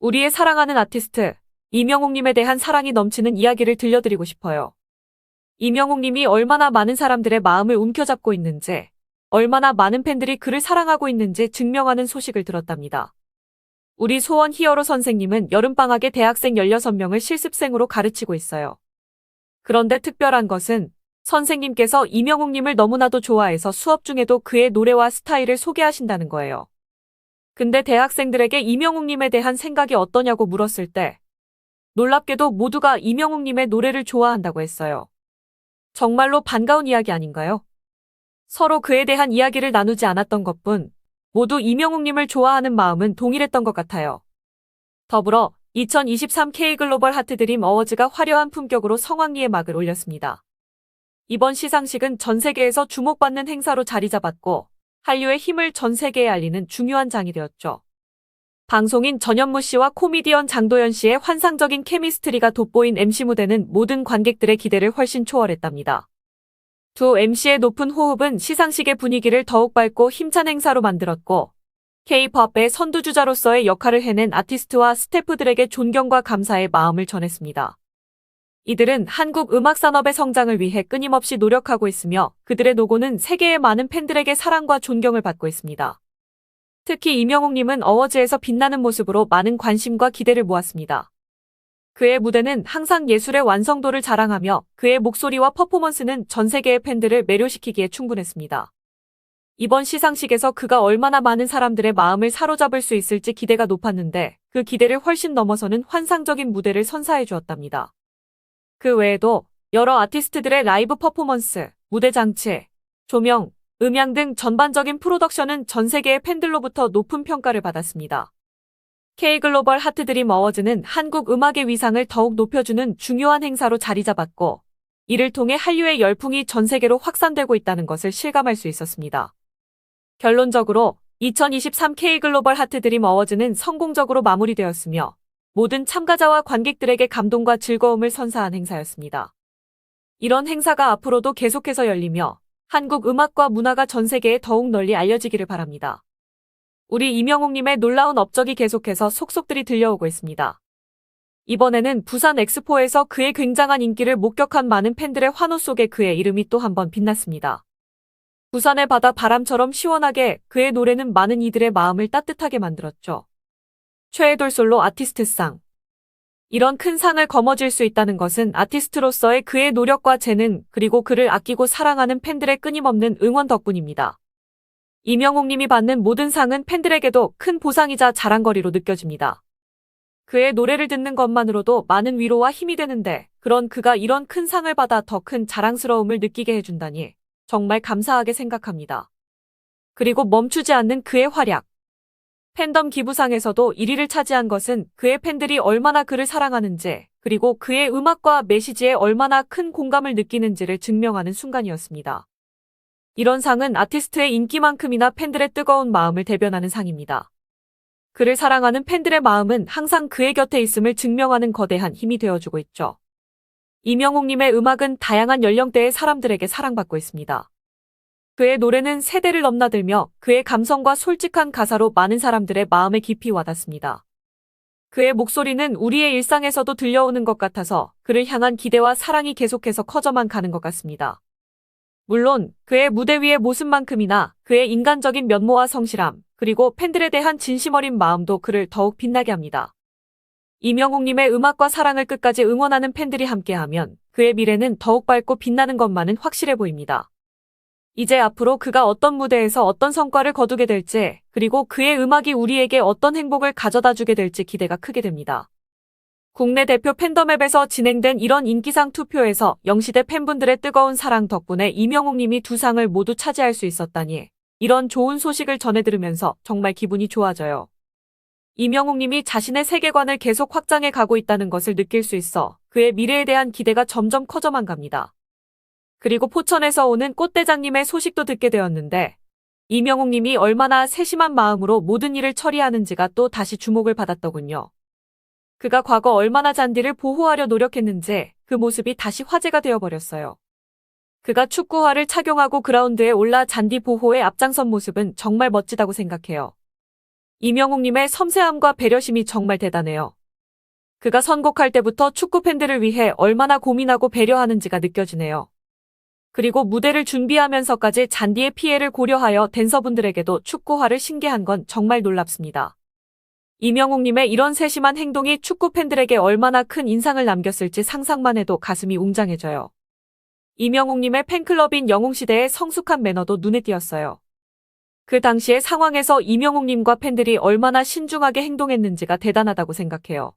우리의 사랑하는 아티스트 이명웅님에 대한 사랑이 넘치는 이야기를 들려드리고 싶어요. 이명웅님이 얼마나 많은 사람들의 마음을 움켜잡고 있는지, 얼마나 많은 팬들이 그를 사랑하고 있는지 증명하는 소식을 들었답니다. 우리 소원 히어로 선생님은 여름방학에 대학생 16명을 실습생으로 가르치고 있어요. 그런데 특별한 것은 선생님께서 이명웅님을 너무나도 좋아해서 수업 중에도 그의 노래와 스타일을 소개하신다는 거예요. 근데 대학생들에게 이명웅님에 대한 생각이 어떠냐고 물었을 때 놀랍게도 모두가 이명웅님의 노래를 좋아한다고 했어요. 정말로 반가운 이야기 아닌가요? 서로 그에 대한 이야기를 나누지 않았던 것뿐 모두 이명웅님을 좋아하는 마음은 동일했던 것 같아요. 더불어 2023 K글로벌 하트드림 어워즈가 화려한 품격으로 성황리에 막을 올렸습니다. 이번 시상식은 전 세계에서 주목받는 행사로 자리 잡았고 한류의 힘을 전 세계에 알리는 중요한 장이 되었죠. 방송인 전현무 씨와 코미디언 장도연 씨의 환상적인 케미스트리가 돋보인 MC 무대는 모든 관객들의 기대를 훨씬 초월했답니다. 두 MC의 높은 호흡은 시상식의 분위기를 더욱 밝고 힘찬 행사로 만들었고 K-팝의 선두주자로서의 역할을 해낸 아티스트와 스태프들에게 존경과 감사의 마음을 전했습니다. 이들은 한국 음악 산업의 성장을 위해 끊임없이 노력하고 있으며 그들의 노고는 세계의 많은 팬들에게 사랑과 존경을 받고 있습니다. 특히 이명웅님은 어워즈에서 빛나는 모습으로 많은 관심과 기대를 모았습니다. 그의 무대는 항상 예술의 완성도를 자랑하며 그의 목소리와 퍼포먼스는 전 세계의 팬들을 매료시키기에 충분했습니다. 이번 시상식에서 그가 얼마나 많은 사람들의 마음을 사로잡을 수 있을지 기대가 높았는데 그 기대를 훨씬 넘어서는 환상적인 무대를 선사해 주었답니다. 그 외에도 여러 아티스트들의 라이브 퍼포먼스, 무대 장치, 조명, 음향 등 전반적인 프로덕션은 전 세계의 팬들로부터 높은 평가를 받았습니다. K글로벌 하트드림 어워즈는 한국 음악의 위상을 더욱 높여주는 중요한 행사로 자리 잡았고 이를 통해 한류의 열풍이 전 세계로 확산되고 있다는 것을 실감할 수 있었습니다. 결론적으로 2023 K글로벌 하트드림 어워즈는 성공적으로 마무리되었으며 모든 참가자와 관객들에게 감동과 즐거움을 선사한 행사였습니다. 이런 행사가 앞으로도 계속해서 열리며 한국 음악과 문화가 전 세계에 더욱 널리 알려지기를 바랍니다. 우리 이명웅님의 놀라운 업적이 계속해서 속속들이 들려오고 있습니다. 이번에는 부산 엑스포에서 그의 굉장한 인기를 목격한 많은 팬들의 환호 속에 그의 이름이 또 한 번 빛났습니다. 부산의 바다 바람처럼 시원하게 그의 노래는 많은 이들의 마음을 따뜻하게 만들었죠. 최애돌 솔로 아티스트상. 이런 큰 상을 거머쥘 수 있다는 것은 아티스트로서의 그의 노력과 재능 그리고 그를 아끼고 사랑하는 팬들의 끊임없는 응원 덕분입니다. 이명웅님이 받는 모든 상은 팬들에게도 큰 보상이자 자랑거리로 느껴집니다. 그의 노래를 듣는 것만으로도 많은 위로와 힘이 되는데 그런 그가 이런 큰 상을 받아 더 큰 자랑스러움을 느끼게 해준다니 정말 감사하게 생각합니다. 그리고 멈추지 않는 그의 활약. 팬덤 기부상에서도 1위를 차지한 것은 그의 팬들이 얼마나 그를 사랑하는지 그리고 그의 음악과 메시지에 얼마나 큰 공감을 느끼는지를 증명하는 순간이었습니다. 이런 상은 아티스트의 인기만큼이나 팬들의 뜨거운 마음을 대변하는 상입니다. 그를 사랑하는 팬들의 마음은 항상 그의 곁에 있음을 증명하는 거대한 힘이 되어주고 있죠. 이명웅님의 음악은 다양한 연령대의 사람들에게 사랑받고 있습니다. 그의 노래는 세대를 넘나들며 그의 감성과 솔직한 가사로 많은 사람들의 마음에 깊이 와닿습니다. 그의 목소리는 우리의 일상에서도 들려오는 것 같아서 그를 향한 기대와 사랑이 계속해서 커져만 가는 것 같습니다. 물론 그의 무대 위의 모습만큼이나 그의 인간적인 면모와 성실함, 그리고 팬들에 대한 진심 어린 마음도 그를 더욱 빛나게 합니다. 이명웅님의 음악과 사랑을 끝까지 응원하는 팬들이 함께하면 그의 미래는 더욱 밝고 빛나는 것만은 확실해 보입니다. 이제 앞으로 그가 어떤 무대에서 어떤 성과를 거두게 될지, 그리고 그의 음악이 우리에게 어떤 행복을 가져다 주게 될지 기대가 크게 됩니다. 국내 대표 팬덤앱에서 진행된 이런 인기상 투표에서 영시대 팬분들의 뜨거운 사랑 덕분에 이명웅님이 두 상을 모두 차지할 수 있었다니 이런 좋은 소식을 전해 들으면서 정말 기분이 좋아져요. 이명웅님이 자신의 세계관을 계속 확장해 가고 있다는 것을 느낄 수 있어 그의 미래에 대한 기대가 점점 커져만 갑니다. 그리고 포천에서 오는 꽃대장님의 소식도 듣게 되었는데 이명웅님이 얼마나 세심한 마음으로 모든 일을 처리하는지가 또 다시 주목을 받았더군요. 그가 과거 얼마나 잔디를 보호하려 노력했는지 그 모습이 다시 화제가 되어버렸어요. 그가 축구화를 착용하고 그라운드에 올라 잔디 보호에 앞장선 모습은 정말 멋지다고 생각해요. 이명웅님의 섬세함과 배려심이 정말 대단해요. 그가 선곡할 때부터 축구 팬들을 위해 얼마나 고민하고 배려하는지가 느껴지네요. 그리고 무대를 준비하면서까지 잔디의 피해를 고려하여 댄서분들에게도 축구화를 신게 한 건 정말 놀랍습니다. 이명웅님의 이런 세심한 행동이 축구 팬들에게 얼마나 큰 인상을 남겼을지 상상만 해도 가슴이 웅장해져요. 이명웅님의 팬클럽인 영웅시대의 성숙한 매너도 눈에 띄었어요. 그 당시의 상황에서 이명웅님과 팬들이 얼마나 신중하게 행동했는지가 대단하다고 생각해요.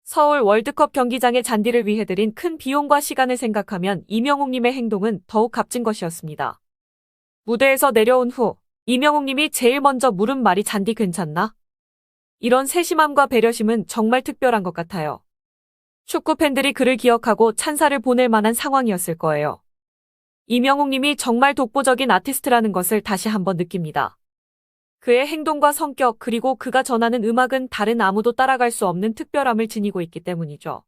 서울 월드컵 경기장의 잔디를 위해 들인 큰 비용과 시간을 생각하면 이명웅님의 행동은 더욱 값진 것이었습니다. 무대에서 내려온 후 이명웅님이 제일 먼저 물은 말이 잔디 괜찮나? 이런 세심함과 배려심은 정말 특별한 것 같아요. 축구 팬들이 그를 기억하고 찬사를 보낼 만한 상황이었을 거예요. 이명웅님이 정말 독보적인 아티스트라는 것을 다시 한번 느낍니다. 그의 행동과 성격 그리고 그가 전하는 음악은 다른 아무도 따라갈 수 없는 특별함을 지니고 있기 때문이죠.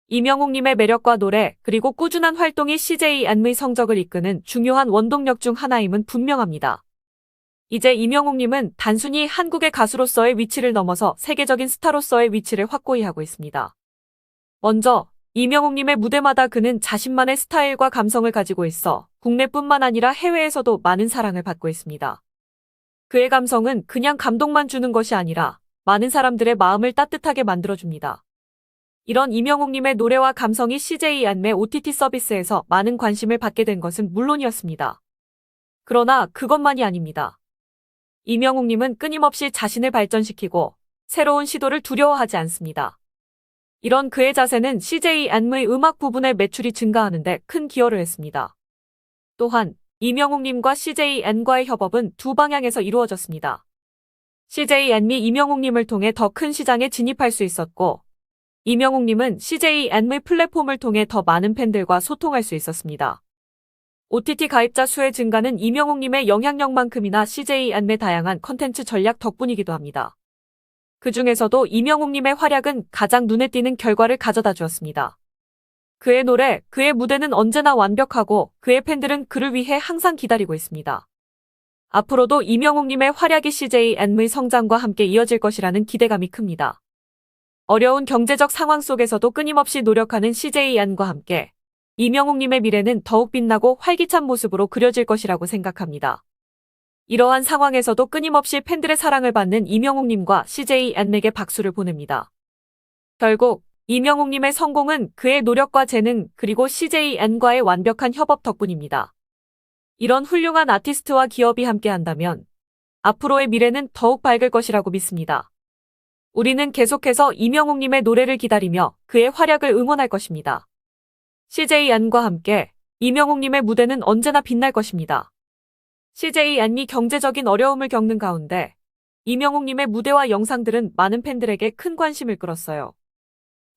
이명웅님의 매력과 노래 그리고 꾸준한 활동이 CJNM의 성적을 이끄는 중요한 원동력 중 하나임은 분명합니다. 이제 이명웅님은 단순히 한국의 가수로서의 위치를 넘어서 세계적인 스타로서의 위치를 확고히 하고 있습니다. 먼저 이명웅님의 무대마다 그는 자신만의 스타일과 감성을 가지고 있어 국내뿐만 아니라 해외에서도 많은 사랑을 받고 있습니다. 그의 감성은 그냥 감동만 주는 것이 아니라 많은 사람들의 마음을 따뜻하게 만들어줍니다. 이런 이명웅님의 노래와 감성이 CJNM의 OTT 서비스에서 많은 관심을 받게 된 것은 물론이었습니다. 그러나 그것만이 아닙니다. 이명웅님은 끊임없이 자신을 발전시키고 새로운 시도를 두려워하지 않습니다. 이런 그의 자세는 CJNM의 음악 부분의 매출이 증가하는 데 큰 기여를 했습니다. 또한 이명웅님과 CJNM과의 협업은 두 방향에서 이루어졌습니다. CJNM이 이명웅님을 통해 더 큰 시장에 진입할 수 있었고 이명웅님은 CJNM의 플랫폼을 통해 더 많은 팬들과 소통할 수 있었습니다. OTT 가입자 수의 증가는 이명웅님의 영향력만큼이나 CJNM의 다양한 컨텐츠 전략 덕분이기도 합니다. 그 중에서도 이명웅님의 활약은 가장 눈에 띄는 결과를 가져다 주었습니다. 그의 노래, 그의 무대는 언제나 완벽하고 그의 팬들은 그를 위해 항상 기다리고 있습니다. 앞으로도 이명웅님의 활약이 CJNM의 성장과 함께 이어질 것이라는 기대감이 큽니다. 어려운 경제적 상황 속에서도 끊임없이 노력하는 CJNM과 함께 이명웅님의 미래는 더욱 빛나고 활기찬 모습으로 그려질 것이라고 생각합니다. 이러한 상황에서도 끊임없이 팬들의 사랑을 받는 이명웅님과 CJNM에게 박수를 보냅니다. 결국 이명웅님의 성공은 그의 노력과 재능 그리고 CJNM과의 완벽한 협업 덕분입니다. 이런 훌륭한 아티스트와 기업이 함께한다면 앞으로의 미래는 더욱 밝을 것이라고 믿습니다. 우리는 계속해서 이명웅님의 노래를 기다리며 그의 활약을 응원할 것입니다. CJNM과 함께 이명웅님의 무대는 언제나 빛날 것입니다. CJNM이 경제적인 어려움을 겪는 가운데 이명웅님의 무대와 영상들은 많은 팬들에게 큰 관심을 끌었어요.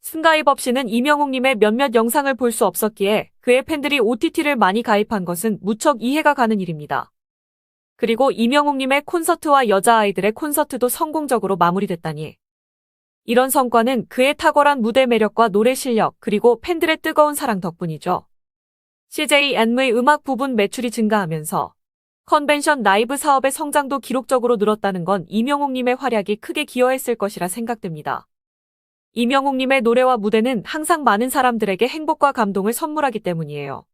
승가입 없이는 이명웅님의 몇몇 영상을 볼 수 없었기에 그의 팬들이 OTT를 많이 가입한 것은 무척 이해가 가는 일입니다. 그리고 이명웅님의 콘서트와 여자아이들의 콘서트도 성공적으로 마무리됐다니. 이런 성과는 그의 탁월한 무대 매력과 노래 실력 그리고 팬들의 뜨거운 사랑 덕분이죠. CJNM의 음악 부분 매출이 증가하면서 컨벤션 라이브 사업의 성장도 기록적으로 늘었다는 건 이명웅님의 활약이 크게 기여했을 것이라 생각됩니다. 이명웅님의 노래와 무대는 항상 많은 사람들에게 행복과 감동을 선물하기 때문이에요.